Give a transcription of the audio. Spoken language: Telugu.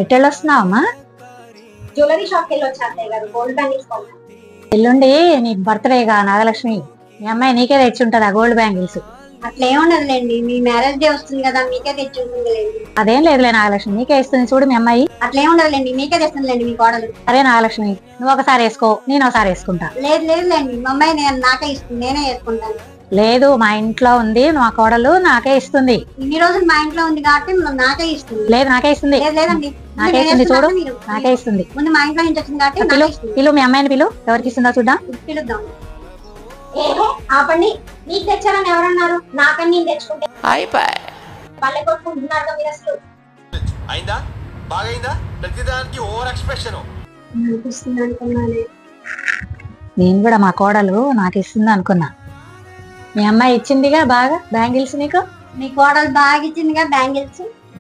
ఎట్టెళ్ళొస్తున్నావమ్మా? జ్యువెలరీ షాప్ కి వెళ్ళొచ్చా అత్తయ్య గారు? గోల్డ్ బ్యాంగిల్స్ కొన్నా. ఎల్లుండి నీకు బర్త్డేగా నాగలక్ష్మి, మీ అమ్మాయి నీకే తెచ్చుంటది ఆ గోల్డ్ బ్యాంగిల్స్. అట్లా ఏముండదులేండి, మీ మ్యారేజ్ డే వస్తుంది కదా, మీకే తెచ్చి ఉంటుందిలేండి. అదేం లేదులే నాగలక్ష్మి, నీకే ఇస్తుంది చూడు మీ అమ్మాయి. అట్లా ఏముండదులేండి, మీకే తెస్తుందిలేండి మీ కోడలు. అరే నాగలక్ష్మి, నువ్వు ఒకసారి వేసుకో, నేను ఒకసారి వేసుకుంటా. లేదు లేదులేండి, మా అమ్మాయి నాకే ఇస్తుంది, నేనే వేసుకుంటాను. లేదు, మా ఇంట్లో ఉంది, మా కోడలు నాకే ఇస్తుంది. ఇన్ని రోజులు మా ఇంట్లో ఉంది కాబట్టి నాకే ఇస్తుంది. లేదు, నాకే ఇస్తుంది. లేదు లేదండి, నాకే ఇస్తుంది చూడు, నాకే ఇస్తుంది. ముందు మా ఇంట్లో నుంచి వచ్చింది కాబట్టి పిలు పిలు మీ అమ్మాయిని పిలు, ఎవరికి ఇస్తుందో చూద్దాం. పిలుద్దాం. ఏహే ఆపండి, నీకు తెచ్చారని ఎవరన్నారు? నాకని నేను తెచ్చుకుంటే పల్లె కొట్టుకుంటున్నారు మీరు అసలు. అయిందా? బాగైందా? ప్రతిదానికి ఓవర్ ఎక్స్ప్రెషన్ అనిపిస్తుంది అనుకున్నానే. నేను కూడా మా కోడలు నాకు ఇస్తుంది అనుకున్నా. మీ అమ్మాయి ఇచ్చిందిగా బాగా బ్యాంగిల్స్ నీకు. మీ కోడలు బాగా ఇచ్చిందిగా బ్యాంగిల్స్.